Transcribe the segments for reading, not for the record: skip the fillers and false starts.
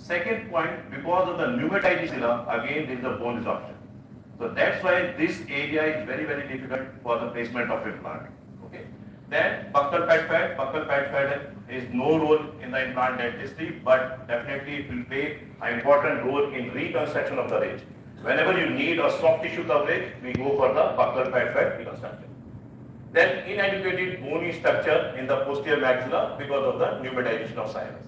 Second point, because of the pneumatization, again there is a bone resorption. So that's why this area is very, very difficult for the placement of implant. Okay. Then buccal pad fat is no role in the implant dentistry, but definitely it will play an important role in reconstruction of the ridge. Whenever you need a soft tissue coverage, we go for the buccal pad fat reconstruction. Then inadequate bony structure in the posterior maxilla because of the pneumatization of sinus.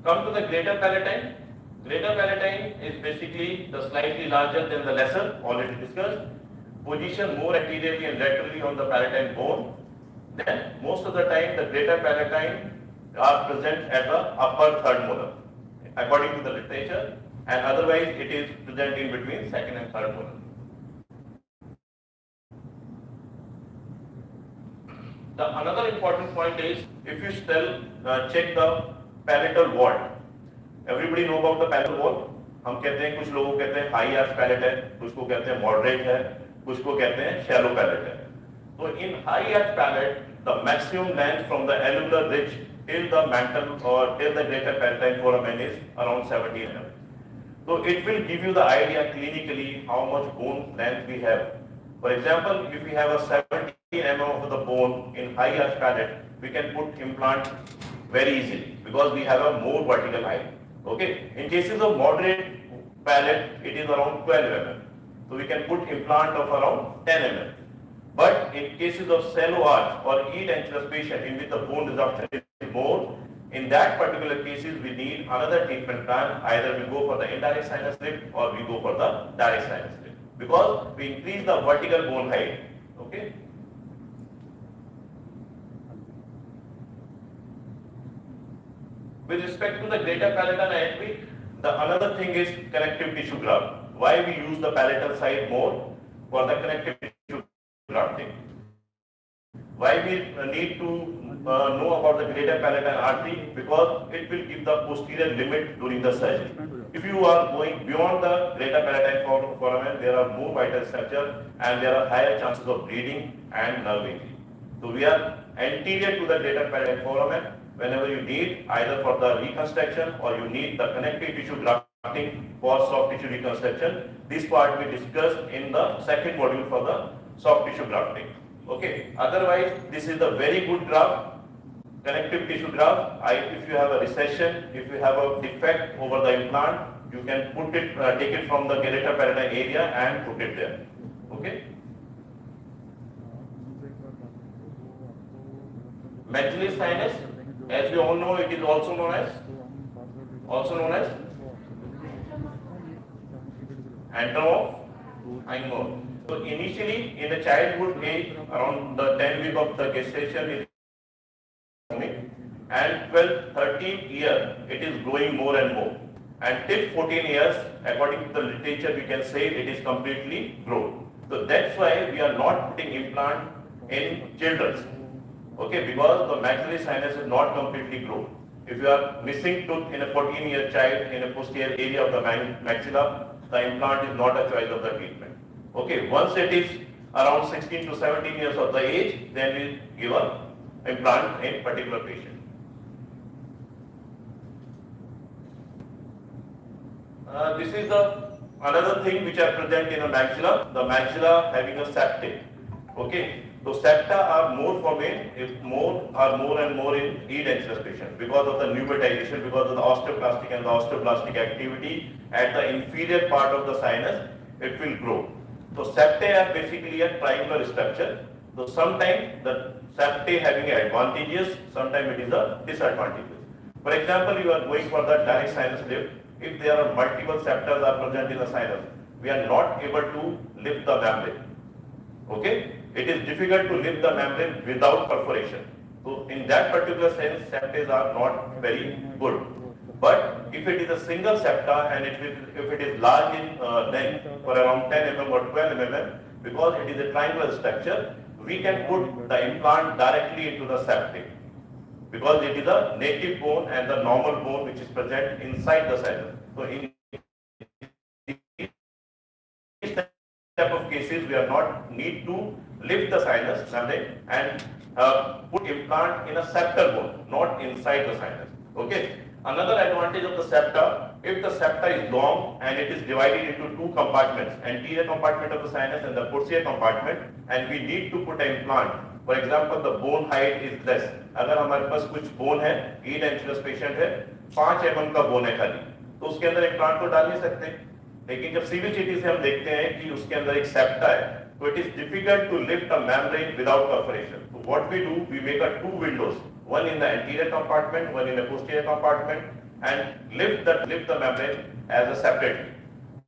Come to the greater palatine. Greater palatine is basically the slightly larger than the lesser, already discussed. Position more anteriorly and laterally on the palatine bone. Then most of the time the greater palatine are present at the upper third molar, according to the literature, and otherwise it is present in between second and third molar. The another important point is, if you still check the palatal vault. Everybody know about the palatal vault. हम कहते हैं, कुछ लोगों कहते हैं high arch palette है, कुछ को कहते हैं मॉडरेट है, कुछ को कहते हैं शैलो पैलेट है. So in high arch palate, the maximum length from the alveolar ridge till the mantle or till the greater palatine foramen is around 17 mm. So it will give you the idea clinically how much bone length we have. For example, if we have a 17 mm of the bone in high arch palate, we can put implant very easily because we have a more vertical height. Okay. In cases of moderate palate, it is around 12 mm. So we can put implant of around 10 mm. But in cases of shallow arch or edentulous patient in which the bone resorption is more, in that particular cases we need another treatment plan. Either we go for the indirect sinus lift or we go for the direct sinus lift, because we increase the vertical bone height. Okay. With respect to the greater palatal anatomy, the another thing is connective tissue graft. Why we use the palatal side more for the connective tissue grafting? Why we need to know about the greater palatal artery? Because it will give the posterior limit during the surgery. If you are going beyond the greater palatine foramen, there are more vital structure and there are higher chances of bleeding and nerve injury. So we are anterior to the greater palatine foramen. Whenever you need either for the reconstruction or you need the connective tissue grafting for soft tissue reconstruction, this part we discussed in the second module for the soft tissue grafting. Okay. Otherwise, this is the very good graft, connective tissue graft. If you have a recession, if you have a defect over the implant, you can put it, take it from the greater palatine area and put it there. Okay. Maxillary sinus, as we all know, it is also known as antrum of Einhorn. So initially in the childhood age, around the 10th week of the gestation, it is and 12th, 13th year, it is growing more and more. And till 14 years, according to the literature, we can say it is completely grown. So that's why we are not putting implant in children. Okay, because the maxillary sinus is not completely grown. If you are missing tooth in a 14-year child in a posterior area of the maxilla, the implant is not a choice of the treatment. Okay, once it is around 16 to 17 years of the age, then we give an implant in particular patient. This is the another thing which are present in a maxilla. The maxilla having a septate. Okay. So septa are more common, more and more in edentulous patients because of the pneumatization, because of the osteoclastic and the osteoblastic activity at the inferior part of the sinus, it will grow. So septae are basically a triangular structure. So sometimes the septae having advantages, sometimes it is a disadvantageous. For example, you are going for the direct sinus lift. If there are multiple septa are present in the sinus, we are not able to lift the membrane. Okay. It is difficult to lift the membrane without perforation. So in that particular sense, septae are not very good. But if it is a single septa and if it is large in length for around 10 mm or 12 mm, because it is a triangular structure, we can put the implant directly into the septae. Because it is a native bone and the normal bone which is present inside the sinus. So in this type of cases, we are not need to lift the sinus membrane and put implant in a septal bone, not inside the sinus. Okay. Another advantage of the septa, if the septa is long and it is divided into two compartments, anterior compartment of the sinus and the posterior compartment, and we need to put an implant. For example, the bone height is less. अगर हमारे पास कुछ bone है, 8 inch patient है, 5 mm का bone है खाली, तो उसके अंदर implant तो डाल नहीं सकते. लेकिन जब CVCT से हम देखते हैं कि उसके अंदर एक septa है, so it is difficult to lift a membrane without perforation. So what we do, we make a two windows, one in the anterior compartment, one in the posterior compartment, and lift the membrane as a separate,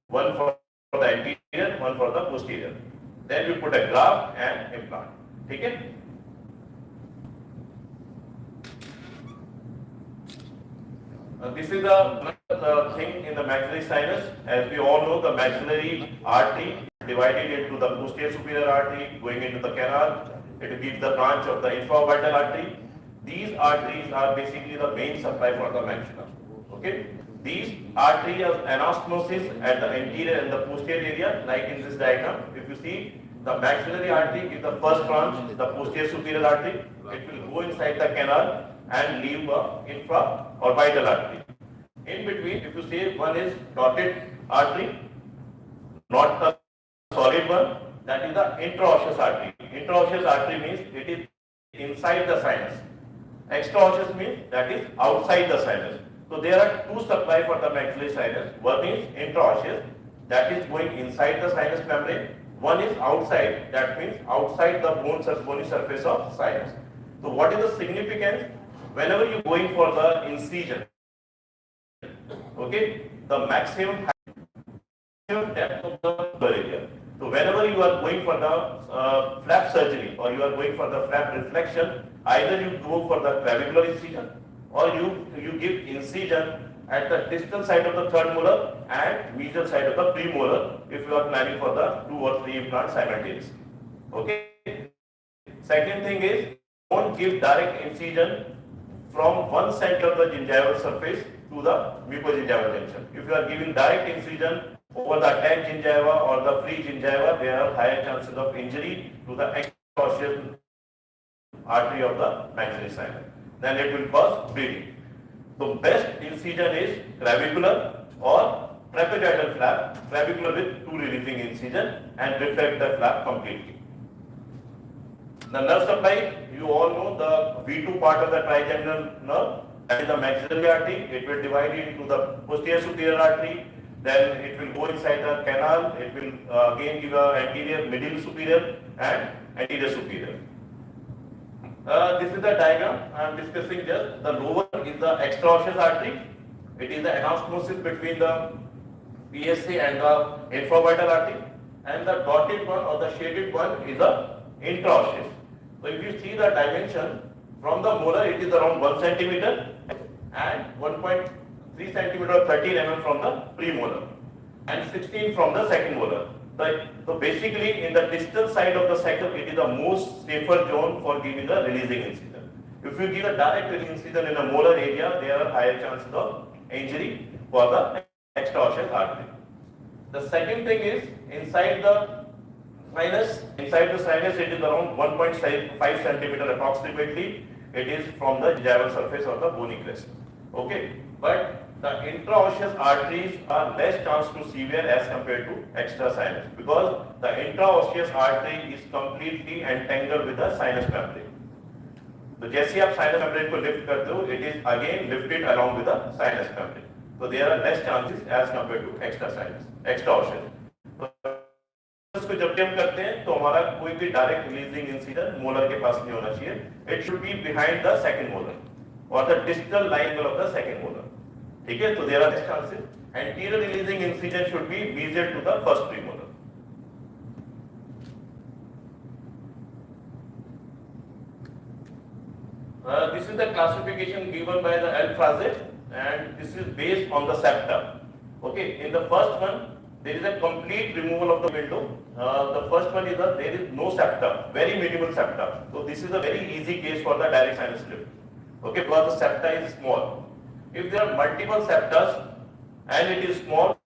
one for the anterior, one for the posterior. Then we put a graft and implant. ठीक है? This is the thing in the maxillary sinus. As we all know, the maxillary artery divided into the posterior superior artery going into the canal. It gives the branch of the infraorbital artery. These arteries are basically the main supply for the maxilla. Okay. These arteries have anastomosis at the anterior and the posterior area, like in this diagram. If you see, the maxillary artery is the first branch, the posterior superior artery. It will go inside the canal and leave the infraorbital artery. In between, if you see, one is dotted artery, not the solid one, that is the intraosseous artery. Intraosseous artery means it is inside the sinus. Extraosseous means that is outside the sinus. So there are two supply for the maxillary sinus. One is intraosseous, that is going inside the sinus membrane. One is outside, that means outside the bony surface of sinus. So what is the significance? Whenever you are going for the incision, okay, the maximum depth of the area. So whenever you are going for the flap surgery or you are going for the flap reflection, either you go for the clavicular incision or you give incision at the distal side of the third molar and medial side of the premolar if you are planning for the 2 or 3 implants simultaneously. Okay. Second thing is, don't give direct incision from one center of the gingival surface to the mucogingival junction. If you are giving direct incision over the attached gingiva or the free gingiva, there are higher chances of injury to the extraosseous artery of the maxillary sinus. Then it will cause bleeding. So best incision is clavicular or trapezoidal flap, clavicular with two releasing incision and reflect the flap completely. The nerve supply, you all know the V2 part of the trigeminal nerve, that is the maxillary artery. It will divide into the posterior superior artery, then it will go inside the canal, it will again give a anterior middle superior and anterior superior. This is the diagram I am discussing just. The lower is the extraosseous artery. It is the anastomosis between the PSA and the infraorbital artery, and the dotted one or the shaded one is the intraosseous. So if you see the dimension from the molar, it is around 1 centimeter and 1.3 centimeter or 13 mm from the premolar and 16 from the second molar. So basically in the distal side of the sector, it is the most safer zone for giving the releasing incision. If you give a direct incision in a molar area, there are higher chances of injury for the extraosseous artery. The second thing is inside the sinus. Inside the sinus, it is around 1.5 centimeter approximately. It is from the gingival surface or the bony crest. Okay, but the intraosseous arteries are less chance to severe as compared to extrasinus because the intraosseous artery is completely entangled with the sinus membrane. तो जैसे आप sinus membrane को lift करते हो, it is again lifted along with the sinus membrane. So there are less chances as compared to extraosseous. इसको जब हम करते हैं तो हमारा कोई भी डायरेक्ट रिलीजिंग इंसिजन मोलर के पास नहीं होना चाहिए. It should be behind the second molar और the distal line of the second molar. ठीक है, तो there are chances. Anterior releasing incision should be measure to the first premolar. This is the classification given by the Alfrazet and this is based on the septa. Okay, in the first one there is a complete removal of the window. The first one is that there is no septa, very minimal septa. So this is a very easy case for the direct sinus lift. Okay, because the septa is small. If there are multiple septas and it is small,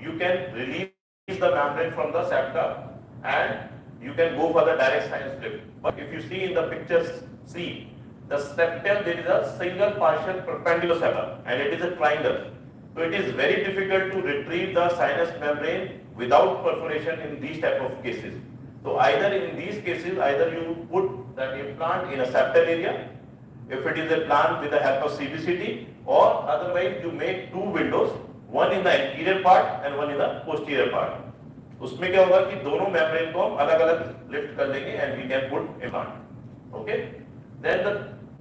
you can release the membrane from the septa and you can go for the direct sinus lift. But if you see in the pictures C, the septum there is a single partial perpendicular septum and it is a triangle. So it is very difficult to retrieve the sinus membrane without perforation in these type of cases. So either in these cases, either you put that implant in a septal area, if it is a plant with the help of CBCT, or otherwise you make two windows, one in the anterior part and one in the posterior part. उसमें क्या होगा कि दोनों membrane को हम अलग अलग lift कर देंगे and we can put implant. Okay? Then the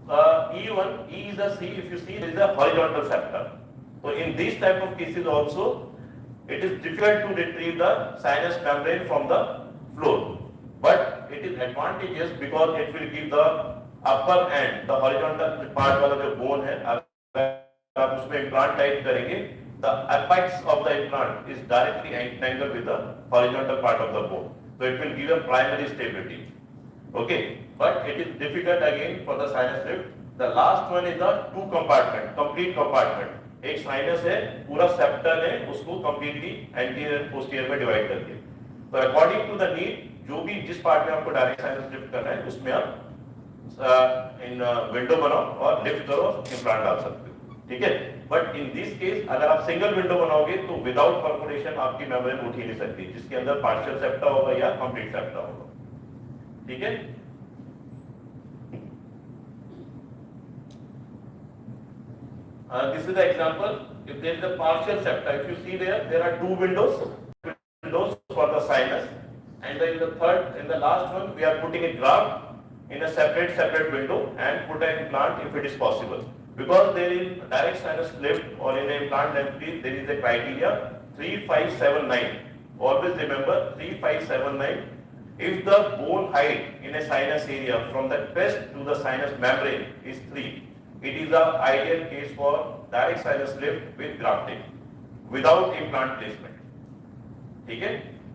E1, E is a C. If you see, there is a horizontal septum. So in these type of cases also, it is difficult to retrieve the sinus membrane from the floor, but it is advantageous because it will give the upper end, the horizontal part वाला जो bone है, अगर आप उसमें implant type करेंगे, the apex of the implant is directly entangled with the horizontal part of the bone, so it will give a primary stability. Okay, but it is difficult again for the sinus lift. The last one is the two compartment, complete compartment. एक sinus है, पूरा septum है, उसको completely anterior posterior में divide करके. तो according to the need, जो भी जिस पार्ट में आपको डायरेक्ट साइनस लिफ्ट करना है, उसमें आप इन विंडो बनाओ और लिफ्ट करो, इम्प्लांट डाल सकते हो. ठीक है. बट इन दिस केस अगर आप सिंगल विंडो बनाओगे तो विदाउट परफोरेशन आपकी मेम्ब्रेन उठ ही नहीं सकती, जिसके अंदर पार्शियल सेप्टा होगा या कंप्लीट सेप्टा होगा. ठीक है. This is the example. If there is a partial septa, if you see there are two windows for the sinus, and then in the last one, we are putting a graft in a separate window and put an implant if it is possible. Because there is direct sinus lift or in an implant dentistry, there is a criteria 3579. Always remember 3579. If the bone height in a sinus area from the crest to the sinus membrane is 3, it is the ideal case for direct sinus lift with grafting without implant placement. ठीक है.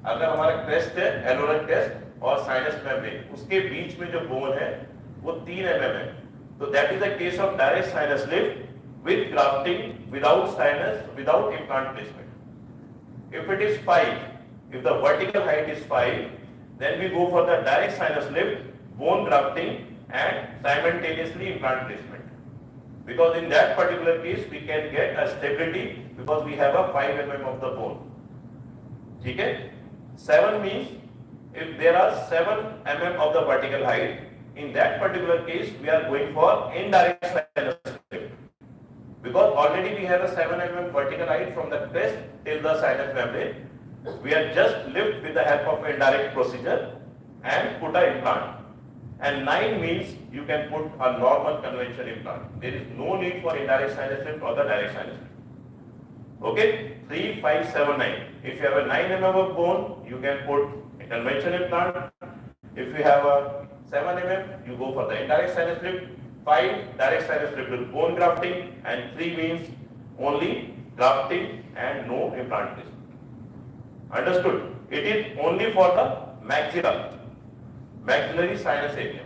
अगर हमारा crest है, alveolar crest और sinus membrane, उसके बीच में जो bone है वो 3 mm है, so that is the case of direct sinus lift with grafting without implant placement. If it is 5, if the vertical height is 5, then we go for the direct sinus lift, bone grafting and simultaneously implant placement. Because in that particular case we can get a stability because we have a 5 mm of the bone. ठीक है. 7 means if there are 7 mm of the vertical height, in that particular case we are going for indirect sinus lift. Because already we have a 7 mm vertical height from the crest till the sinus membrane. We are just lift with the help of indirect procedure and put an implant. And 9 means you can put a normal conventional implant. There is no need for indirect sinus lift or the direct sinus lift. Okay, 3, 5, 7, 9. If you have a 9 mm of bone, you can put a conventional implant. If you have a 7 mm, you go for the indirect sinus lift. 5, direct sinus lift with bone grafting, and 3 means only grafting and no implant placement. Understood? It is only for the maxillary sinus area.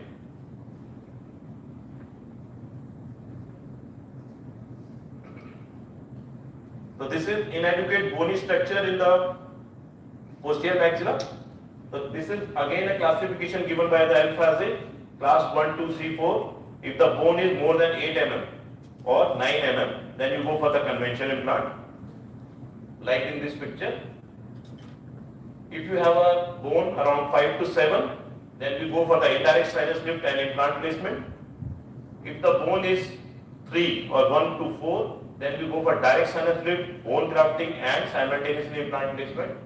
So this is inadequate bony structure in the posterior maxilla. So this is again a classification given by the Alfrazzi, class 1, 2, 3, 4. If the bone is more than 8 mm or 9 mm, then you go for the conventional implant. Like in this picture. If you have a bone around 5 to 7, then we go for the indirect sinus lift and implant placement. If the bone is 3 or 1 to 4, then we go for direct sinus lift, bone grafting and simultaneously implant placement.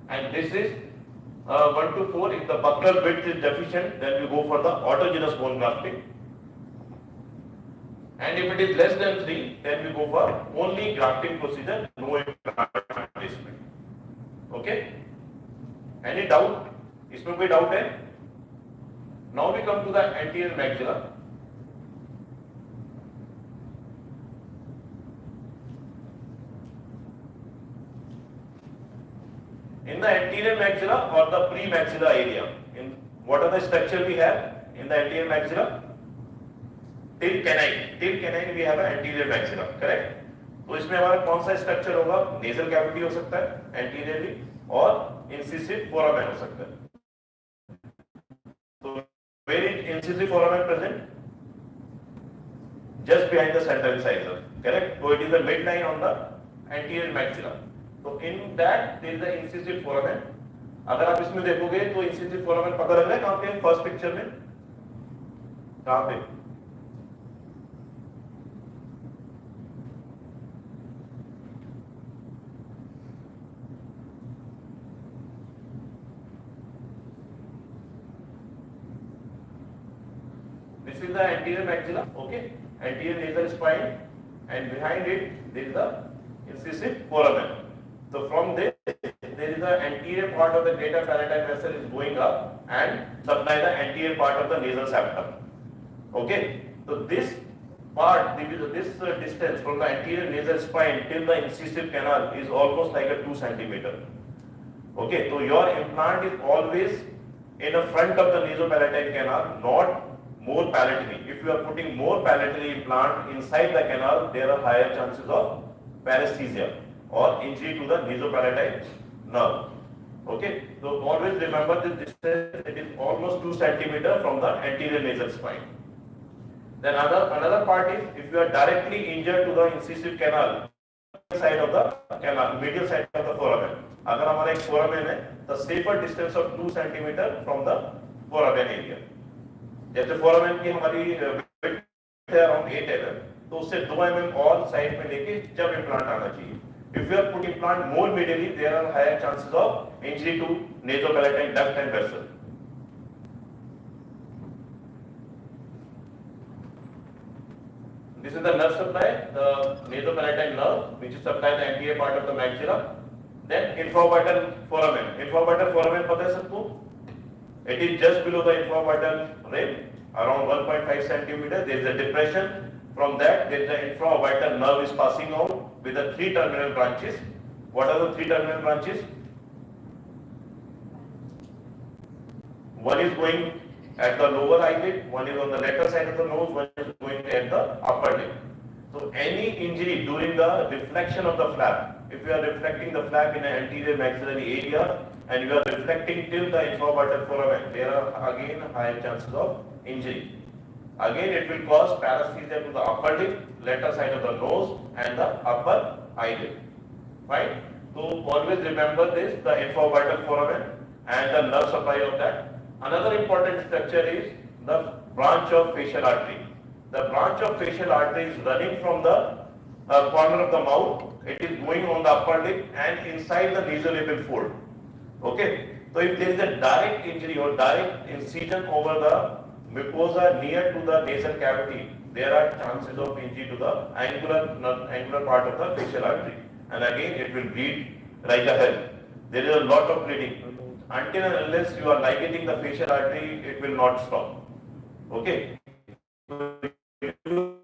And this is 1 to 4. If the buccal width is deficient, then we go for the autogenous bone grafting. And if it is less than 3, then we go for only grafting procedure, no implant placement. Okay? Any doubt? इसमें कोई doubt है? Now we come to the anterior maxilla. In the anterior maxilla or the pre-maxilla area, what are the structure we have in the anterior maxilla? Till canine we have an anterior maxilla, correct? तो इसमें हमारा कौन सा structure होगा? Nasal cavity हो सकता है anteriorly और इंसिसिव फोरामेन हो सकता है. तो where is incisive foramen present? just behind the central incisor, correct? So it is the midline on the anterior maxilla. So in that there is the incisive foramen. अगर आप इसमें देखोगे तो incisive foramen पता लग रहा है कहाँ पे? फर्स्ट पिक्चर में कहाँ पे? This is the anterior maxilla, okay? Anterior nasal spine, and behind it there is the incisive foramen. So from this there is the anterior part of the greater palatine vessel is going up and supply the anterior part of the nasal septum. Okay, so this part, this distance from the anterior nasal spine till the incisive canal is almost like a 2 centimeter. Okay, so your implant is always in the front of the nasopalatine canal, not more palatally. If you are putting more palatally implant inside the canal, there are higher chances of paresthesia or injury to the nasopalatine nerve. Okay, so always remember this distance, it is almost 2 centimeter from the anterior nasal spine. Then another part is if you are directly injured to the incisive canal, side of the canal, medial side of the foramen. अगर हमारा एक foramen है, the safer distance of 2 centimeter from the foramen area. जैसे foramen की हमारी width है around 8 mm, तो उससे 2 mm और साइड में लेके जब implant आना चाहिए. If you are putting implant more medially, there are higher chances of injury to nasopalatine duct and vessel. This is the nerve supply, the nasopalatine nerve, which is supplying the anterior part of the maxilla. Then infraorbital foramen. Infraorbital foramen पता है सबको? It is just below the infraorbital rim, around 1.5 centimeter. There is a depression. From that, there is the infraorbital nerve is passing out with the 3 terminal branches. What are the 3 terminal branches? One is going at the lower eyelid, one is on the lateral side of the nose, one is going at the upper lip. So any injury during the reflection of the flap, if you are reflecting the flap in an anterior maxillary area and you are reflecting till the infraorbital foramen, there are again higher chances of injury. Again it will cause paresthesia to the upper lip, lateral side of the nose and the upper eyelid. Fine? So always remember this, the infraorbital foramen and the nerve supply of that. Another important structure is the branch of facial artery. The branch of facial artery is running from the corner of the mouth. It is going on the upper lip and inside the nasolabial fold. Okay. So if there is a direct injury or direct incision over the mucosa near to the nasal cavity, there are chances of injury to the angular part of the facial artery. And again, it will bleed like a hell. There is a lot of bleeding. Until and unless you are ligating the facial artery, it will not stop. Okay. So you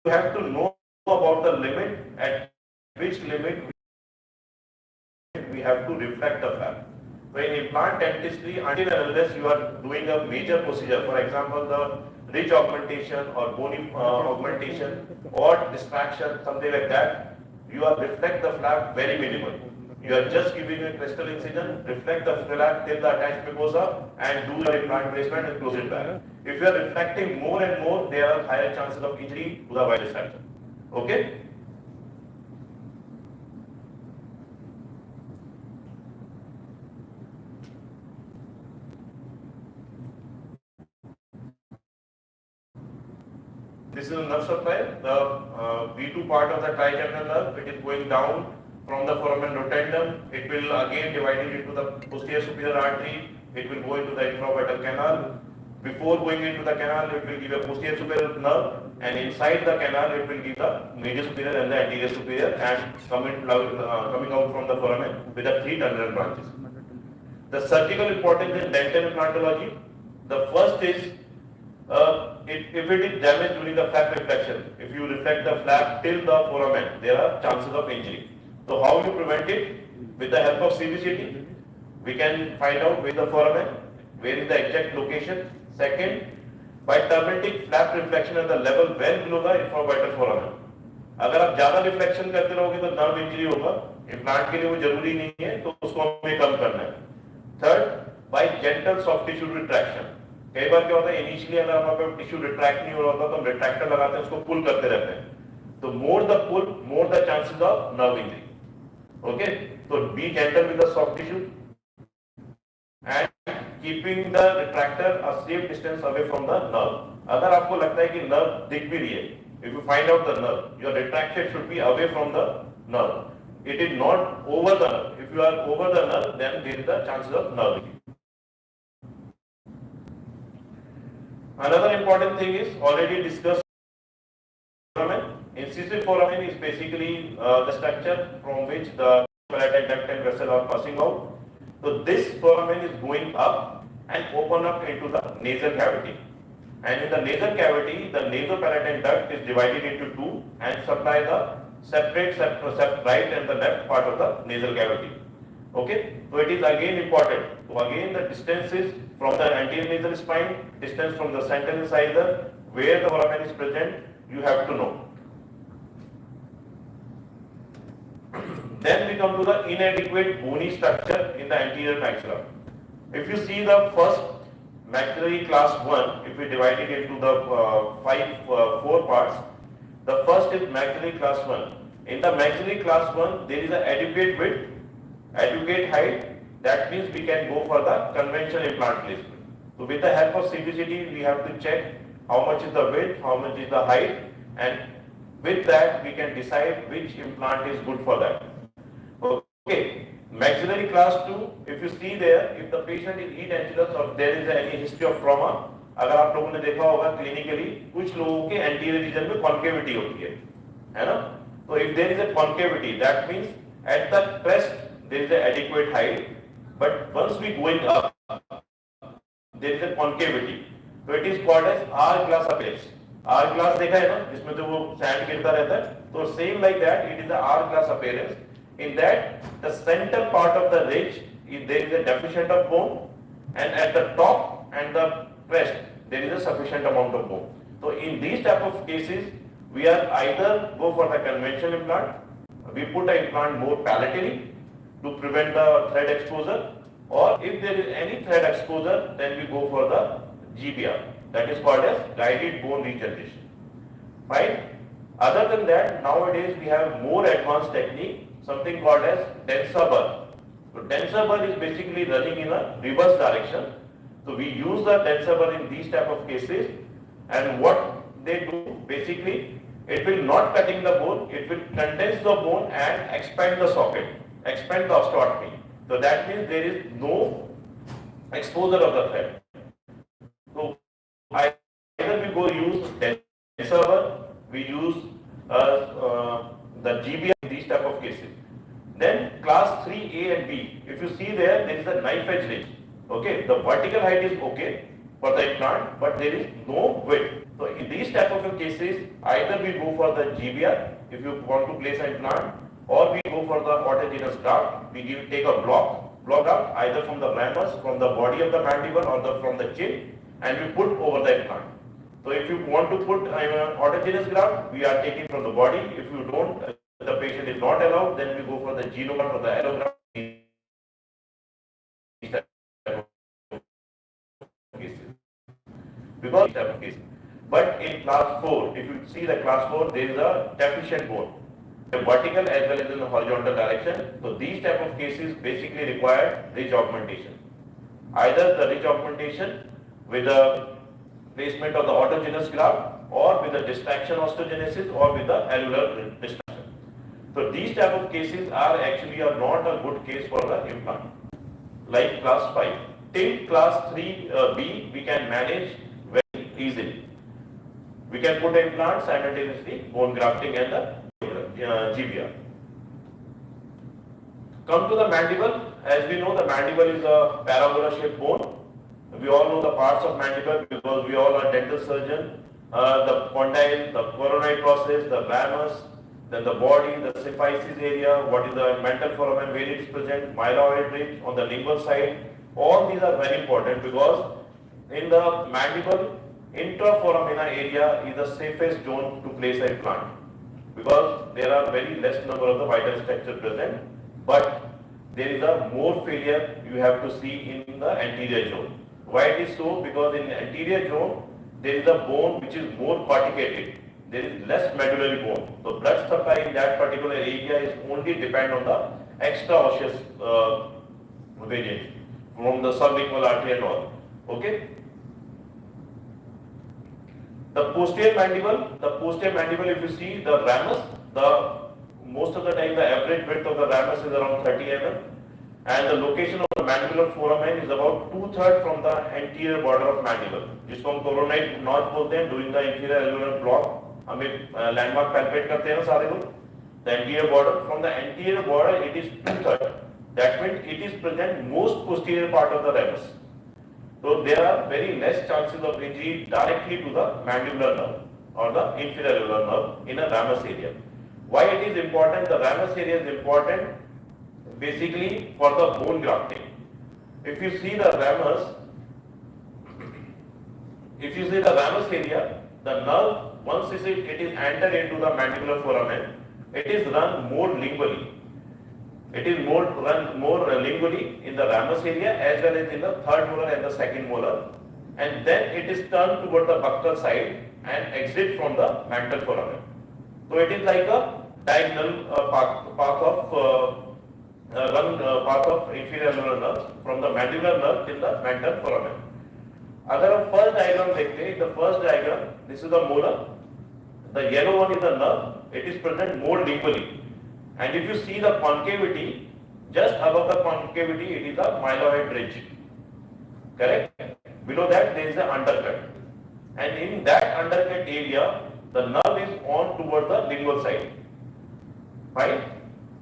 have to know about the limit, at which limit we have to reflect the flap. So in implant dentistry, until and unless you are doing a major procedure, for example, the ridge augmentation or bony augmentation or distraction, something like that, you are reflect the flap very minimal. You are just giving a crestal incision, reflect the flap till the attached mucosa and do your implant placement and close it back. If you are reflecting more and more, there are higher chances of injury to the wireless fracture. Okay? This is a nerve supply, the V2 part of the trigeminal nerve, it is going down from the foramen rotundum. It will again divide it into the posterior superior artery. It will go into the infraorbital canal. Before going into the canal, it will give a posterior superior nerve, and inside the canal, it will give the medial superior and the anterior superior, and coming out from the foramen with the 3 terminal branches. The surgical importance in dental implantology, the first is if it is damaged during the flap reflection, if you reflect the flap till the foramen, there are chances of injury. So how you prevent it? With the help of CBCT, we can find out where the foramen, where is the exact location. Second, by terminating flap reflection at the level well below the infraorbital foramen. अगर आप ज़्यादा reflection करते रहोगे तो nerve injury होगा. Implant के लिए वो जरूरी नहीं है, तो उसको हमें कम करना है. Third, by gentle soft tissue retraction. कई बार क्या होता है, इनिशियली अगर हमारे टिश्यू रिट्रैक्ट नहीं हो रहा होता तो हम रिट्रैक्टर लगाते हैं, उसको पुल करते रहते हैं, तो more the pull more the chances of nerve injury. Okay, तो be gentle with the soft tissue and keeping the retractor a safe distance away from the nerve. अगर आपको लगता है कि नर्व दिख भी रही है, if you find out the nerve, your retraction should be away from the nerve. It is not over the nerve. If you are over the nerve, then there is a chances of nerve injury. Another important thing is already discussed foramen. Incisive foramen is basically the structure from which the palatal duct and vessel are passing out. So this foramen is going up and open up into the nasal cavity. And in the nasal cavity, the nasopalatal duct is divided into two and supply the separate right and the left part of the nasal cavity. Okay, so it is again important. So again the distance is from the anterior nasal spine, distance from the central incisor, where the foramen is present, you have to know. Then we come to the inadequate bony structure in the anterior maxilla. If you see the first maxillary class 1, if we divide it into the four parts, the first is maxillary class 1. In the maxillary class 1, there is an adequate width, adequate height. That means we can go for the conventional implant placement. So with the help of CBCT, we have to check how much is the width, how much is the height, and with that we can decide which implant is good for that. Okay. Maxillary class 2, if you see there, if the patient is edentulous or there is any history of trauma, अगर आप लोगों ने देखा होगा clinically कुछ लोगों के anterior reason में कॉन्केविटी होती है ना? तो if there is a concavity, that means at the crest there is a adequate height, but once we going up, there is a concavity. So it is called as hourglass appearance. Hourglass देखा है ना, जिसमें तो वो sand गिरता रहता है, तो same like that, it is a hourglass appearance. In that, the center part of the ridge, there is a deficient of bone, and at the top and the crest, there is a sufficient amount of bone. So in these type of cases, we are either go for the conventional implant, we put an implant more palatally to prevent the thread exposure, or if there is any thread exposure, then we go for the GBR, that is called as guided bone regeneration. Fine. Other than that, nowadays we have more advanced technique, something called as denser burr. So denser burr is basically running in a reverse direction. So we use the denser burr in these type of cases, and what they do basically, it will not cutting the bone, it will condense the bone and expand the socket, expand the osteotomy. So that means there is no exposure of the thread. So either we go use denser burr, we use the GBR in these type of cases. Then class 3A and B, if you see there, there is a knife edge ridge. Okay, the vertical height is okay for the implant, but there is no width. So in these type of cases, either we go for the GBR if you want to place an implant, or we go for the autogenous graft. We take a block graft either from the ramus, from the body of the mandible, or from the chin, and we put over the implant. So if you want to put autogenous graft, we are taking from the body. If you don't, the patient is not allowed, then we go for the genograft or the allograft. Because type of cases. But in class 4, if you see the class 4, there is a deficient bone, a vertical as well as in the horizontal direction. So these type of cases basically require ridge augmentation. Either the ridge augmentation with the placement of the autogenous graft, or with the distraction osteogenesis, or with the allular distraction. So these type of cases are actually not a good case for the implant. Like class 5. Till class 3B, we can manage very easily. We can put implant simultaneously, bone grafting and the GBR. Come to the mandible. As we know, the mandible is a parabola shaped bone. We all know the parts of mandible because we all are dental surgeon. The condyle, the coronoid process, the ramus, then the body, the symphysis area, what is the mental foramen, where it is present, myloid ridge on the lingual side. All these are very important because in the mandible, intraforamina area is the safest zone to place an implant because there are very less number of the vital structure present, but there is a more failure you have to see in the anterior zone. Why it is so? Because in anterior zone there is a bone which is more corticated. There is less medullary bone. So blood supply in that particular area is only depend on the extra osseous variant from the sublingual artery and all. Okay. The posterior mandible, if you see the ramus, most of the time the average width of the ramus is around 30 mm, and the location of the mandibular foramen is about 2/3 from the anterior border of mandible, जिसको हम coronoid notch बोलते हैं. During the inferior alveolar block, हमें landmark palpate करते हैं ना सारे लोग. The anterior border, from the anterior border it is 2/3. That means it is present most posterior part of the ramus. So there are very less chances of injury directly to the mandibular nerve or the inferior alveolar nerve in a ramus area. Why it is important? The ramus area is important basically for the bone grafting. If you see the ramus area, the nerve, once it is entered into the mandibular foramen, it is run more lingually. It is run more lingually in the ramus area as well as in the third molar and the second molar, and then it is turned toward the buccal side and exit from the mental foramen. So it is like a diagonal path of inferior alveolar nerves from the mandibular nerve till the mental foramen. अगर हम first diagram देखते हैं, the first diagram, this is the molar, the yellow one is the nerve, it is present more lingually. And if you see the concavity, just above the concavity, it is a myloid ridge. Correct? Below that, there is an undercut. And in that undercut area, the nerve is on towards the lingual side. Fine?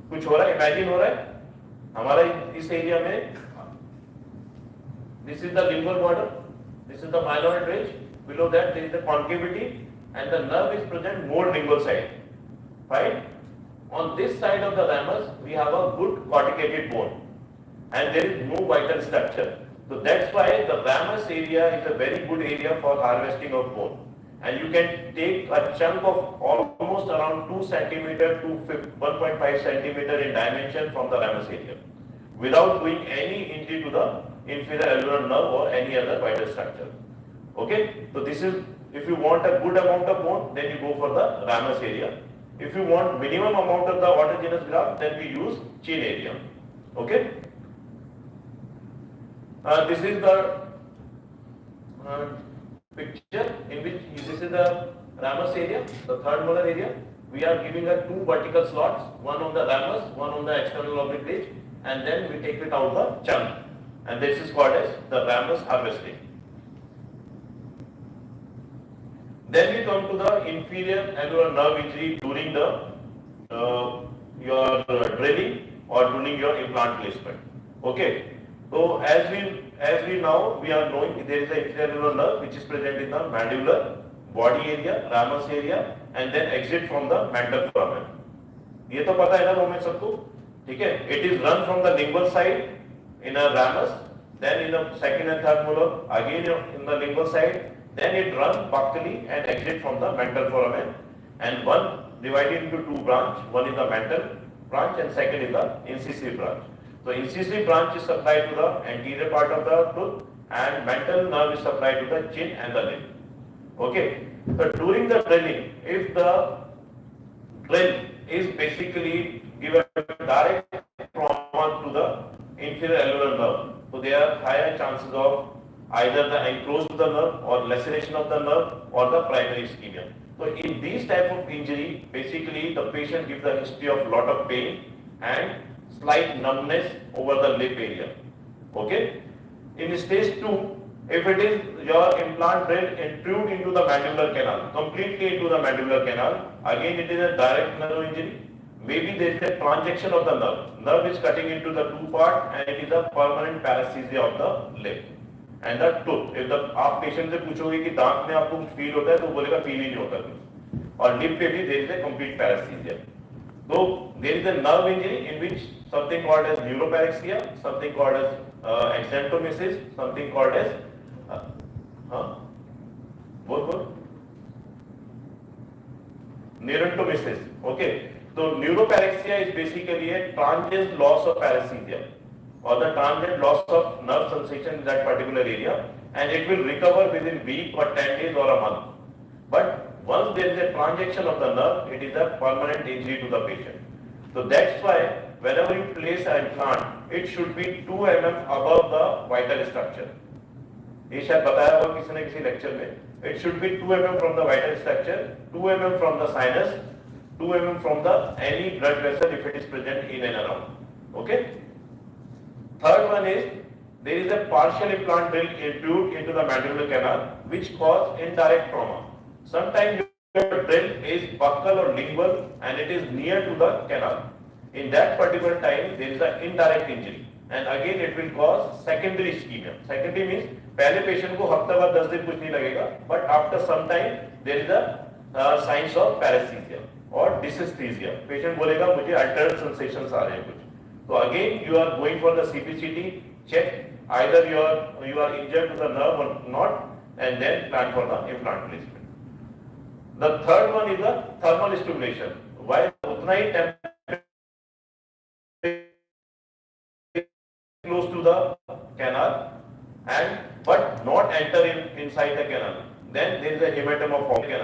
कुछ हो रहा है? Imagine हो रहा है? हमारा इस area में, this is the lingual border, this is the myloid ridge. Below that, there is the concavity, and the nerve is present more lingual side. Fine? On this side of the ramus, we have a good corticated bone, and there is no vital structure. So that's why the ramus area is a very good area for harvesting of bone. And you can take a chunk of almost around 2 centimeter to 1.5 centimeter in dimension from the ramus area, without doing any injury to the inferior alveolar nerve or any other vital structure. Okay? So this is, if you want a good amount of bone, then you go for the ramus area. If you want minimum amount of the autogenous graft, then we use chin area. Okay? This is the picture in which this is the ramus area, the third molar area. We are giving her 2 vertical slots, one on the ramus, one on the external oblique ridge, and then we take it out the chunk. And this is called as the ramus harvesting. Then we come to the inferior alveolar nerve injury during the your drilling or during your implant placement. Okay. So as we now we are knowing there is the inferior alveolar nerve which is present in the mandibular body area, ramus area, and then exit from the mental foramen. ये तो पता है ना रोमें सबको, ठीक है? It is run from the lingual side in a ramus, then in the second and third molar, again in the lingual side. Then it runs buccally and exit from the mental foramen, and one divided into 2 branches. One is the mental branch and second is the incisive branch. So incisive branch is supplied to the anterior part of the tooth, and mental nerve is supplied to the chin and the lip. Okay. So during the drilling, if the drill is basically given direct trauma to the inferior alveolar nerve, so there are higher chances of either the enclosed of the nerve or laceration of the nerve or the primary ischemia. So in these type of injury, basically the patient gives a history of lot of pain and slight numbness over the lip area. Okay. In stage 2, if it is your implant drill intrude into the mandibular canal, completely into the mandibular canal, again it is a direct nerve injury. Maybe there is a transection of the nerve. Nerve is cutting into the 2 parts and it is a permanent paresthesia of the lip. And the tooth, if the आप patient से पूछोगे कि दांत में आपको कुछ feel होता है तो बोलेगा फील ही नहीं होता कुछ, और लिप पे भी there is a complete paresthesia. So there is a nerve injury in which something called as neuroparexia, something called as exantomesis, something called as neurontomesis. Okay, so neuroparexia is basically a transient loss of paresthesia or the transient loss of nerve sensation in that particular area, and it will recover within week or 10 days or a month. But once there is a transaction of the nerve, it is a permanent injury to the patient. So that's why whenever you place an implant, it should be 2 mm above the vital structure. ये शायद बताया होगा किसी ने किसी lecture में. It should be 2 mm from the vital structure, 2 mm from the sinus, 2 mm from the any blood vessel if it is present in and around. Okay. Third one is there is a partial implant drill intruded into the mandibular canal which cause indirect trauma. Sometimes your drill is buccal or lingual and it is near to the canal. In that particular time there is an indirect injury and again it will cause secondary ischemia. Secondary means पहले patient को हफ्ता बाद 10 दिन कुछ नहीं लगेगा, but after some time there is a signs of paresthesia or dysesthesia. Patient बोलेगा मुझे altered sensations आ रहे हैं कुछ. So again you are going for the CPCT check either you are injured to the nerve or not and then plan for the implant placement. The third one is the thermal stimulation. Why उतना ही temperature close to the canal and but not enter inside the canal. Then there is a hematoma formation.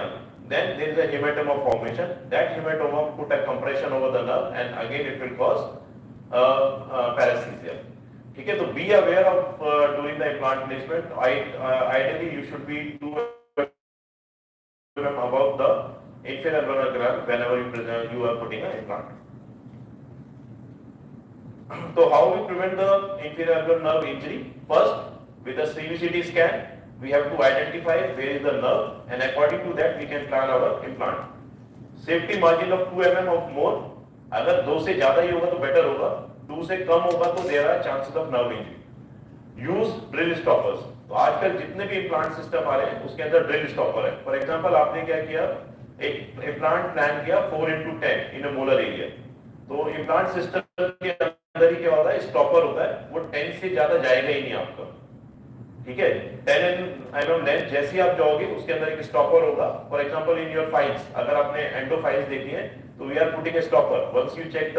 Then there is a hematoma formation. That hematoma put a compression over the nerve and again it will cause paresthesia. ठीक है, तो be aware of during the implant placement. Ideally you should be 2 mm above the inferior alveolar canal whenever you are putting an implant. So how we prevent the inferior alveolar nerve injury? First, with the CBCT scan, we have to identify where is the nerve and according to that we can plan our implant. Safety margin of 2 mm of more. अगर 2 से ज़्यादा ही होगा तो better होगा. 2 से कम होगा तो there are chances of nerve injury. Use drill stoppers. तो आजकल जितने भी implant system आ रहे हैं उसके अंदर drill stopper है. For example आपने क्या किया? एक implant plan किया 4x10 in a molar area. तो implant system के अंदर ही क्या होता है? Stopper होता है. वो 10 से ज़्यादा जाएगा ही नहीं आपका. ठीक है, 10 mm लेंथ जैसे ही आप जाओगे उसके अंदर एक स्टॉपर होगा. For example in your files, अगर आपने एंडो फाइल्स देखी है तो we are putting a stopper. Once you check the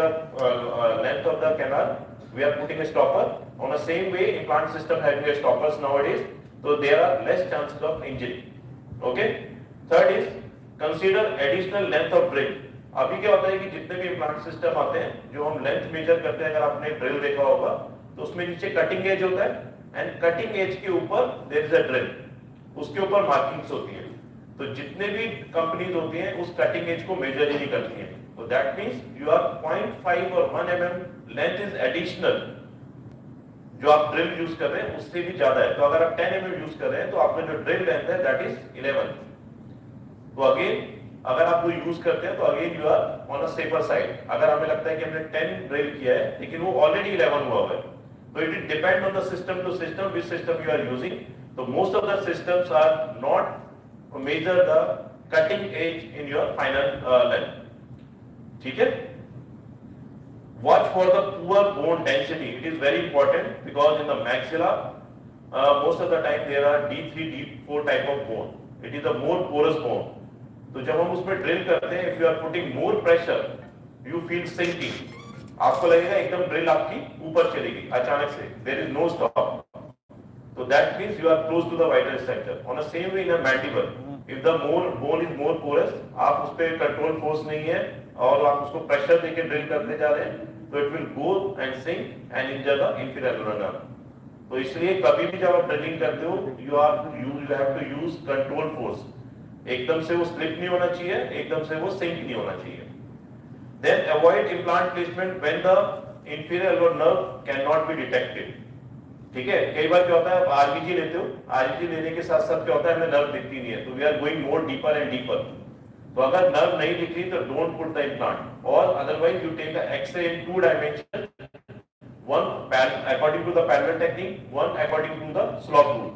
length of the canal, we are putting a stopper. On the same way implant system having a stoppers nowadays, so there are less chances of injury. Okay. Third is consider additional length of drill. अभी क्या होता है कि जितने भी implant system आते हैं जो हम लेंथ मेजर करते हैं, अगर आपने ड्रिल देखा होगा तो उसमें नीचे कटिंग एज होता है एंड कटिंग एज के ऊपर देयर इज अ ड्रिल, उसके ऊपर मार्किंग्स होती है. तो जितने भी कंपनीज होती हैं उस कटिंग एज को मेजर ही नहीं करती हैं. तो दैट मींस यू आर 0.5 और 1 mm लेंथ इज एडिशनल. जो आप ड्रिल यूज कर रहे हैं उससे भी ज्यादा है. तो अगर आप 10 mm यूज कर रहे हैं तो आपका जो ड्रिल लेंथ है दैट इज 11. तो अगेन अगर आप वो यूज करते हैं तो again you are on a safer side. अगर हमें लगता है कि हमने 10 ड्रिल किया है लेकिन वो ऑलरेडी 11 हुआ है, so it depends on the system to system which system you are using. So most of the systems are not measure the cutting edge in your final length. ठीक है. Watch for the poor bone density. It is very important because in the maxilla most of the time there are D3 D4 type of bone. It is a more porous bone. तो जब हम उसमें drill करते हैं, if you are putting more pressure, you feel sinking. आपको लगेगा एकदम drill आपकी ऊपर चलेगी अचानक से. There is no stop. तो that means you are close to the vital structure. On the same way in a mandible, if the bone is more porous, आप उस पे कंट्रोल फोर्स नहीं है और आप उसको प्रेशर देके ड्रिल करते जा रहे हैं तो it will go and sink and injure the inferior alveolar nerve. तो इसलिए कभी भी जब आप ड्रिलिंग करते हो you have to use control force. एकदम से वो स्लिप नहीं होना चाहिए, एकदम से वो सिंक नहीं होना चाहिए. Then avoid implant placement when the inferior alveolar nerve cannot be detected. ठीक है, कई बार क्या होता है आप आरबीजी लेते हो, आरबीजी लेने के साथ साथ क्या होता है हमें नर्व दिखती नहीं है, तो we are going more deeper and deeper. तो अगर नर्व नहीं दिख रही तो डोंट पुट द इम्प्लांट, और otherwise you take the X-ray in 2 dimension, one according to the parallel technique, one according to the slop rule.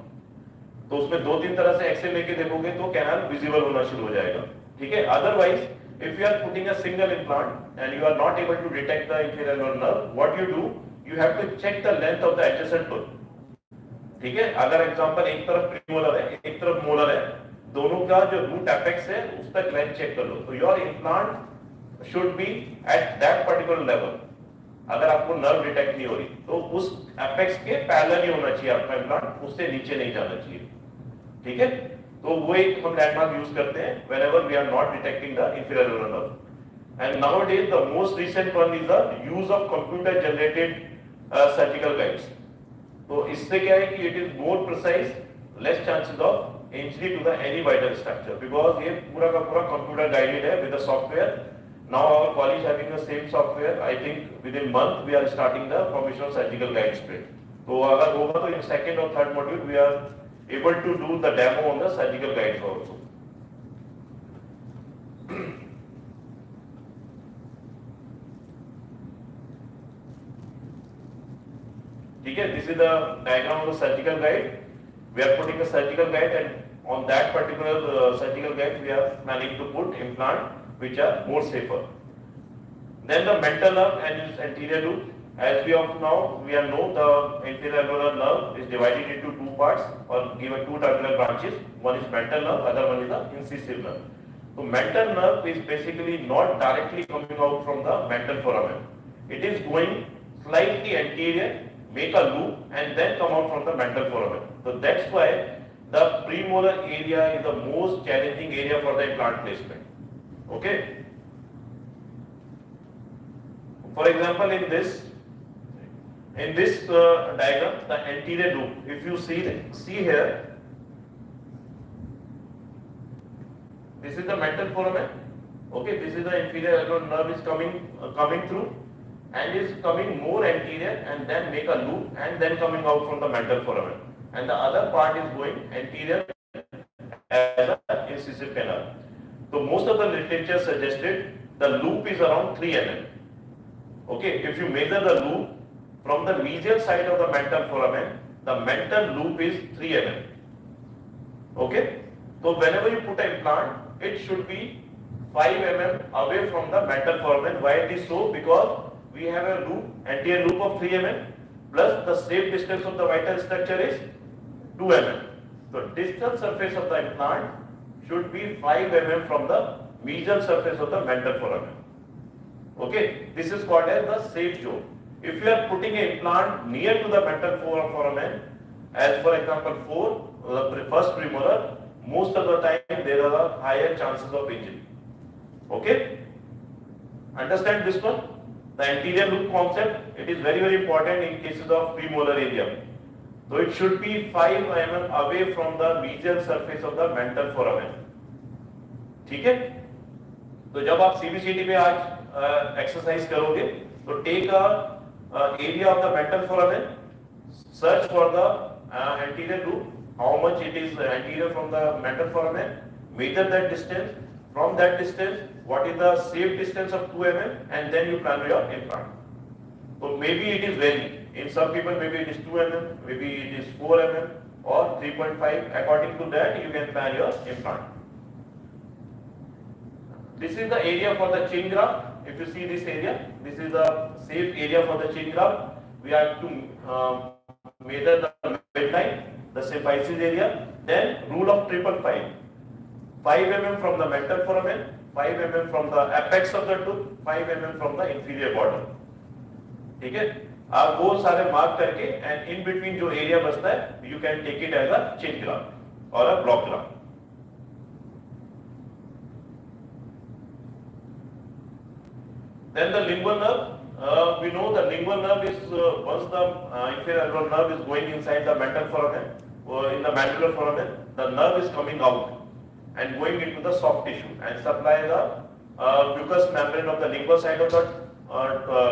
तो उसमें 2-3 तरह से एक्सरे लेके देखोगे तो कैनाल विजिबल होना शुरू हो जाएगा. ठीक है. Otherwise if you are putting a single implant and you are not able to detect the inferior alveolar nerve, what you do, you have to check the length of the adjacent tooth. ठीक है. अगर example एक तरफ premolar है एक तरफ molar है, दोनों का जो रूट एपेक्स है उस तक लेंथ चेक कर लो. तो your implant should be at that particular level. अगर आपको नर्व डिटेक्ट नहीं हो रही तो उस एपेक्स के पैरेलल ही होना चाहिए आपका इम्प्लांट, उससे नीचे नहीं जाना चाहिए, ठीक है। तो वो एक हम लैंडमार्क यूज करते हैं whenever we are not detecting the inferior alveolar nerve. And nowadays the most recent one is the use of computer generated surgical guides. तो इससे क्या है कि it is more precise, less chances of injury to the any vital structure because ये पूरा का पूरा computer guided है with the software. Now our college having the same software. I think within month we are starting the formation of surgical guide spread. तो अगर होगा तो in second or third module we are able to do the demo on the surgical guides also. ठीक है, this is the diagram of the surgical guide. We are putting a surgical guide and on that particular surgical guide we are planning to put implant which are more safer. Then the mental nerve and its anterior loop. As we of now we are know the inferior alveolar nerve is divided into two parts or given two terminal branches. One is mental nerve, other one is the incisive nerve. So mental nerve is basically not directly coming out from the mental foramen. It is going slightly anterior, make a loop and then come out from the mental foramen. So that's why the premolar area is the most challenging area for the implant placement. Okay. For example, in this diagram, the anterior loop, if you see here, this is the mental foramen. Okay, this is the inferior alveolar nerve is coming through and is coming more anterior and then make a loop and then coming out from the mental foramen. And the other part is going anterior as an incisive canal. So most of the literature suggested the loop is around 3 mm. Okay, if you measure the loop from the medial side of the mental foramen, the mental loop is 3 mm. Okay, so whenever you put an implant, it should be 5 mm away from the mental foramen. Why it is so? Because we have a loop, anterior loop of 3 mm plus the safe distance of the vital structure is 2 mm. So distal surface of the implant should be 5 mm from the medial surface of the mental foramen. Okay, this is called as the safe zone. If you are putting an implant near to the mental foramen, as for example 4, the first premolar, most of the time there are higher chances of injury. Okay, understand this one? The anterior loop concept, it is very very important in cases of premolar area. So it should be 5 mm away from the medial surface of the mental foramen. ठीक है? तो जब आप CBCT पे आज exercise करोगे तो take area of the mental foramen, search for the anterior loop, how much it is anterior from the mental foramen, measure that distance, from that distance what is the safe distance of 2 mm and then you plan your implant. So maybe it is varying, in some people maybe it is 2 mm, maybe it is 4 mm or 3.5, according to that you can plan your implant. This is the area for the chin graft. If you see this area, this is the safe area for the chin graft. We have to measure the midline, the symphysis area, then rule of 555. 5 mm from the mental foramen, 5 mm from the apex of the tooth, 5 mm from the inferior border. ठीक है, आप वो सारे mark करके and in between जो area बचता है, you can take it as a chin graft or a block graft. Then the lingual nerve, we know the lingual nerve is once the inferior alveolar nerve is going inside the mental foramen or in the mandibular foramen, the nerve is coming out and going into the soft tissue and supply the mucous membrane of the lingual side of the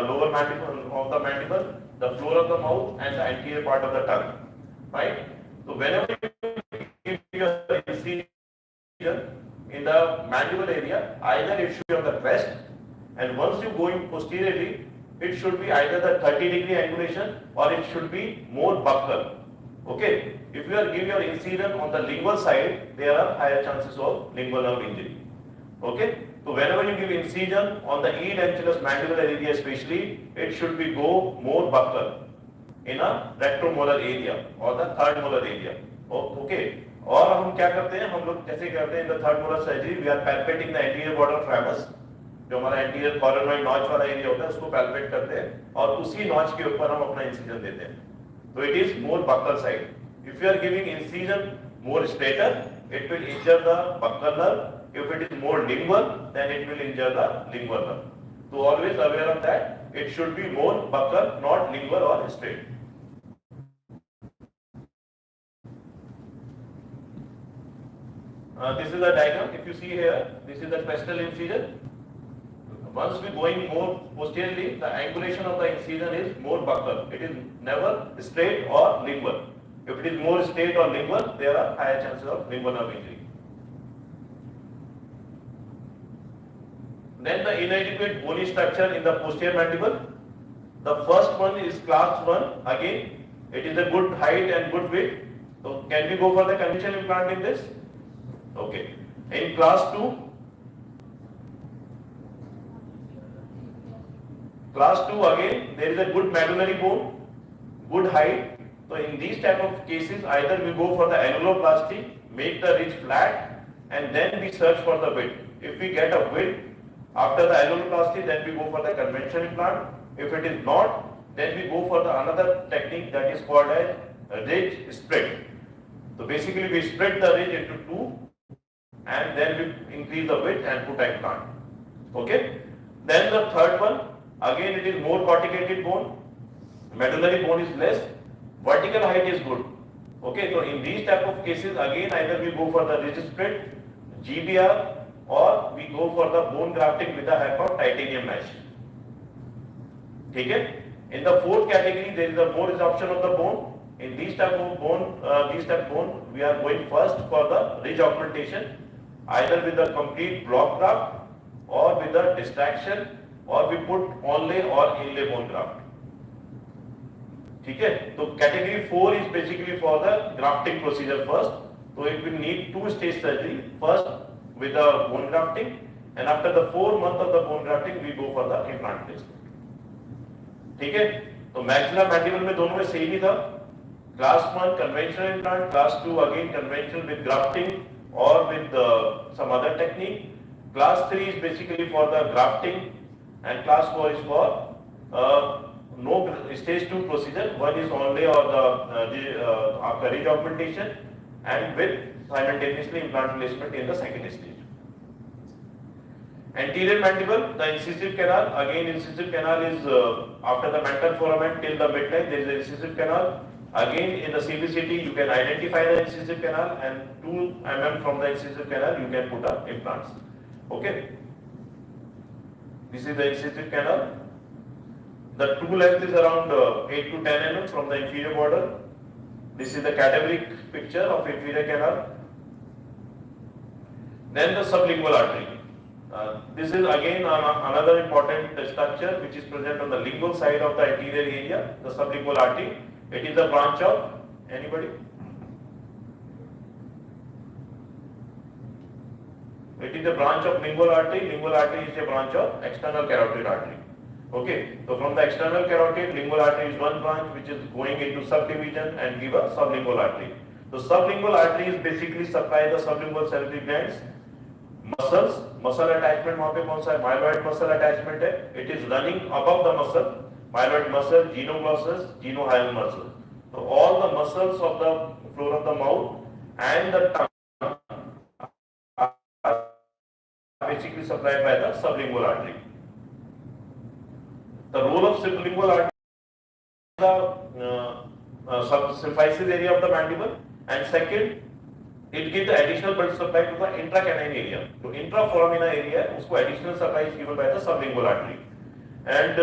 lower mandible, the floor of the mouth and the anterior part of the tongue, right? So whenever you give your incision in the mandible area, either it should be on the crest, and once you go in posteriorly, it should be either the 30-degree angulation or it should be more buccal. Okay, if you are giving your incision on the lingual side, there are higher chances of lingual nerve injury. Okay, so whenever you give incision on the id-anchulus mandibular area especially, it should be go more buccal in a retromolar area or the third molar area. Okay, और हम क्या करते हैं, हम लोग कैसे करते हैं in the third molar surgery, we are palpating the anterior border of ramus जो हमारा एंटीरियर कॉर्नोइड नॉच वाला एरिया होता है उसको पैल्पेट करते हैं और उसी नॉच के ऊपर हम अपना इंसिजन देते हैं. तो it is more buccal side. If you are giving incision more straighter, it will injure the buccal nerve. If it is more lingual, then it will injure the lingual nerve. So always aware of that. It should be more buccal, not lingual or straight. This is the diagram. If you see here, this is the pestal incision. Once we going more posteriorly, the angulation of the incision is more buccal. It is never straight or lingual. If it is more straight or lingual, there are higher chances of lingual nerve injury. Then the inadequate bony structure in the posterior mandible. The first one is class 1. Again, it is a good height and good width. So can we go for the conventional implant in this? Okay. In class 2, again there is a good medullary bone, good height. So in these type of cases, either we go for the annuloplasty, make the ridge flat, and then we search for the width. If we get a width after the annuloplasty, then we go for the conventional implant. If it is not, then we go for the another technique that is called as ridge split. So basically, we split the ridge into two, and then we increase the width and put an implant. Okay. Then the third one, again it is more corticated bone, medullary bone is less. Vertical height is good. Okay, so in these type of cases, again either we go for the ridge split, GBR, or we go for the bone grafting with the help of titanium mesh. Okay? In the fourth category, there is a more resorption of the bone. In these type of bone, we are going first for the ridge augmentation, either with the complete block graft, or with the distraction, or we put onlay or inlay bone graft. ठीक है, तो category 4 is basically for the grafting procedure first. So it will need 2-stage surgery. First with the bone grafting, and after the 4 month of the bone grafting, we go for the implant placement. ठीक है, तो maxilla mandible में दोनों में same ही था. Class 1 conventional implant, Class 2 again conventional with grafting or with some other technique. Class 3 is basically for the grafting, and Class 4 is for no stage 2 procedure. One is only or the ridge augmentation, and with simultaneously implant placement in the second stage. Anterior mandible, the incisive canal. Again, incisive canal is after the mental foramen till the midline. There is an incisive canal. Again, in the CBCT, you can identify the incisive canal, and 2 mm from the incisive canal, you can put up implants. Okay. This is the incisive canal. The true length is around 8 to 10 mm from the inferior border. This is the cadaveric picture of inferior canal. Then the sublingual artery. This is again another important structure which is present on the lingual side of the anterior area, the sublingual artery. It is a branch of, anybody? It is a branch of lingual artery. Lingual artery is a branch of external carotid artery. Okay, so from the external carotid, lingual artery is one branch which is going into subdivision and give a sublingual artery. So sublingual artery is basically supply the sublingual salivary glands, muscles, muscle attachment वहाँ पे कौन सा है? Myeloid muscle attachment है. It is running above the muscle, myeloid muscle, genoglossus, genohyal muscle. So all the muscles of the floor of the mouth and the tongue are basically supplied by the sublingual artery. The role of sublingual artery is the symphysis area of the mandible, and second, it gives the additional blood supply to the intracanine area. So intraforamina area, उसको additional supply is given by the sublingual artery, and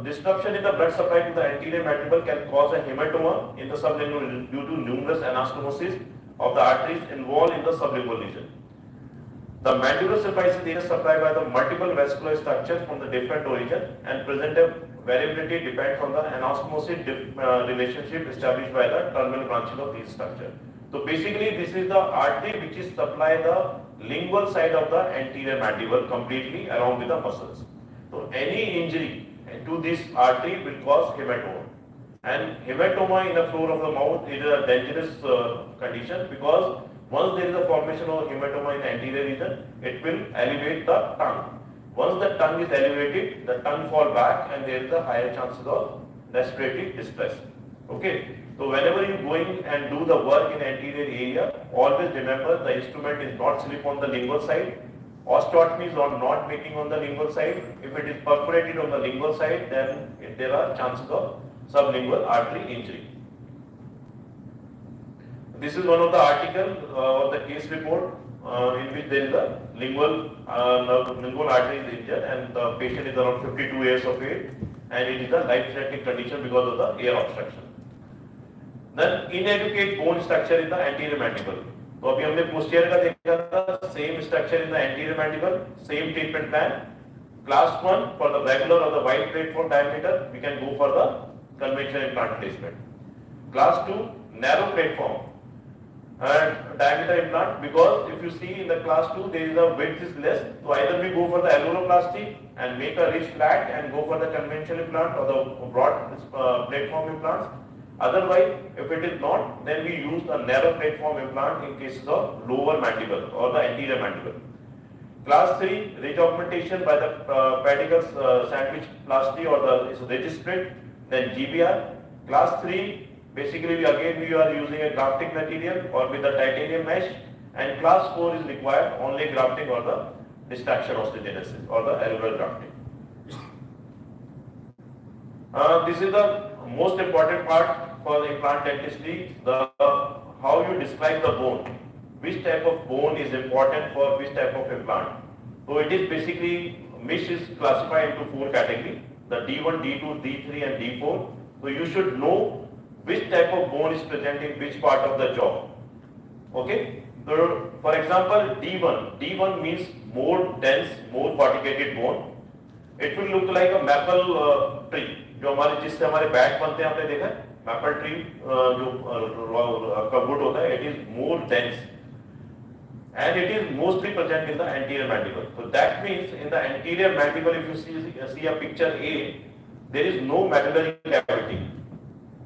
disruption in the blood supply to the anterior mandible can cause a hematoma in the sublingual due to numerous anastomosis of the arteries involved in the sublingual region. The mandibular symphysis area is supplied by the multiple vascular structures from the different origin, and present a variability depends on the anastomosis relationship established by the terminal branches of these structures. So basically, this is the artery which is supply the lingual side of the anterior mandible completely along with the muscles. So any injury to this artery will cause hematoma, and hematoma in the floor of the mouth is a dangerous condition, because once there is a formation of hematoma in the anterior region, it will elevate the tongue, Once the tongue is elevated, the tongue fall back and there is a higher chances of respiratory distress. Okay. So whenever you going and do the work in anterior area, always remember the instrument is not slip on the lingual side. Osteotomies are not making on the lingual side. If it is perforated on the lingual side, then there are chances of sublingual artery injury. This is one of the articles of the case report in which there is a lingual artery is injured and the patient is around 52 years of age and it is a life-threatening condition because of the air obstruction. Then inadequate bone structure in the anterior mandible. तो अभी हमने posterior का देखा था, same structure in the anterior mandible, same treatment plan. Class 1 for the regular or the wide platform diameter, we can go for the conventional implant placement. Class 2 narrow platform diameter implant, because if you see in the class 2 there is a width is less, so either we go for the alveoloplasty and make a ridge flat and go for the conventional implant or the broad platform implants. Otherwise, if it is not, then we use a narrow platform implant in cases of lower mandible or the anterior mandible. Class 3 ridge augmentation by the pedicle sandwich plasty or the ridge split, then GBR. Class 3 basically we are using a grafting material or with the titanium mesh, and class 4 is required only grafting or the distraction osteogenesis or the alveolar grafting. This is the most important part for the implant dentistry, how you describe the bone. Which type of bone is important for which type of implant. So it is basically, mesh is classified into 4 categories, the D1, D2, D3 and D4. So you should know which type of bone is present in which part of the jaw. Okay. So for example, D1 means more dense, more corticated bone. It will look like a maple tree. जो हमारे जिससे हमारे bat बनते हैं आपने देखा है, maple tree जो wood होता है, it is more dense and it is mostly present in the anterior mandible. So that means in the anterior mandible, if you see a picture A, there is no medullary cavity,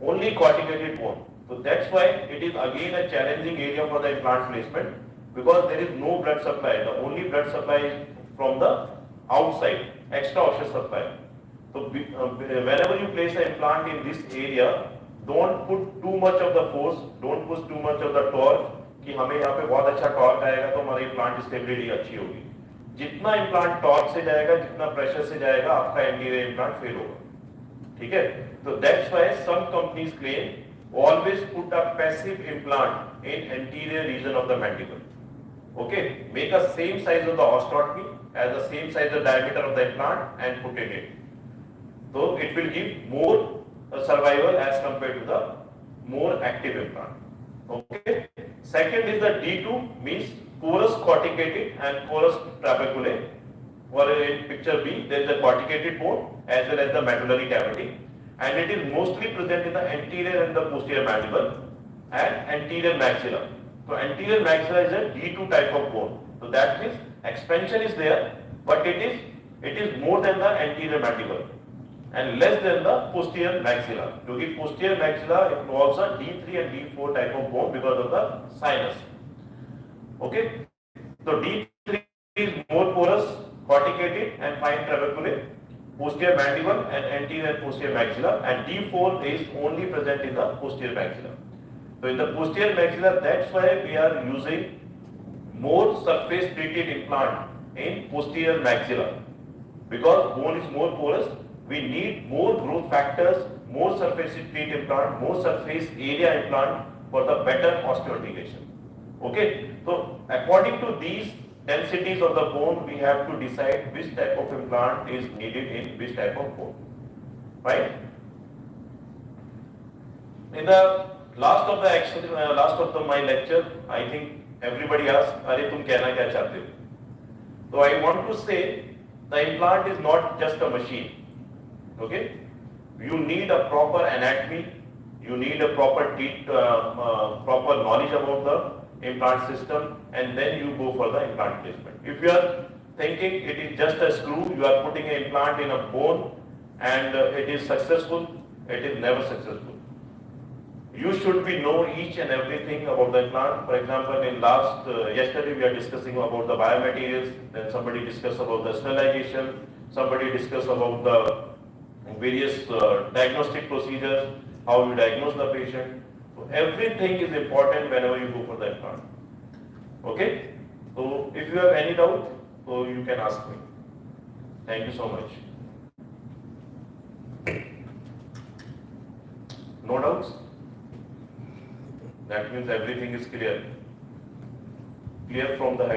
only corticated bone. So that's why it is again a challenging area for the implant placement, because there is no blood supply. The only blood supply is from the outside, extraosseous supply. So whenever you place an implant in this area, don't put too much of the force, don't put too much of the torque कि हमें यहाँ पे बहुत अच्छा torque आएगा तो हमारी implant stability अच्छी होगी. जितना इम्प्लांट टॉर्क से जाएगा, जितना प्रेशर से जाएगा, आपका एंटीरियर इम्प्लांट फेल होगा. ठीक है. तो that's why some companies claim always put a passive implant in anterior region of the mandible. Okay, make a same size of the osteotomy as the same size of diameter of the implant and put it in. So it will give more survival as compared to the more active implant. Okay. Second is the D2, means porous corticated and porous trabeculae. Or in picture B, there is a corticated bone as well as the medullary cavity, and it is mostly present in the anterior and the posterior mandible and anterior maxilla. So anterior maxilla is a D2 type of bone. So that means expansion is there, but it is more than the anterior mandible and less than the posterior maxilla. Because posterior maxilla involves a D3 and D4 type of bone because of the sinus. Okay. So D3 is more porous, corticated and fine trabeculae, posterior mandible and anterior and posterior maxilla, and D4 is only present in the posterior maxilla. So in the posterior maxilla, that's why we are using more surface treated implant in posterior maxilla, because bone is more porous. We need more growth factors, more surface treated implant, more surface area implant for the better osteointegration. Okay, so according to these densities of the bone, we have to decide which type of implant is needed in which type of bone. Right? In the last of my lecture, I think everybody asks, "Are tum kehna kya chahte ho?" So I want to say, the implant is not just a machine. Okay, you need a proper anatomy, you need a proper knowledge about the implant system, and then you go for the implant placement. If you are thinking it is just a screw, you are putting an implant in a bone and it is successful, it is never successful. you should be know each and everything about the plant. For example, in yesterday we are discussing about the biomaterials, then somebody discussed about the sterilization, somebody discussed about the various diagnostic procedures, how you diagnose the patient. So everything is important whenever you go for the plant. Okay? So if you have any doubt, so you can ask me. Thank you so much. No doubts? That means everything is clear. Clear from the head.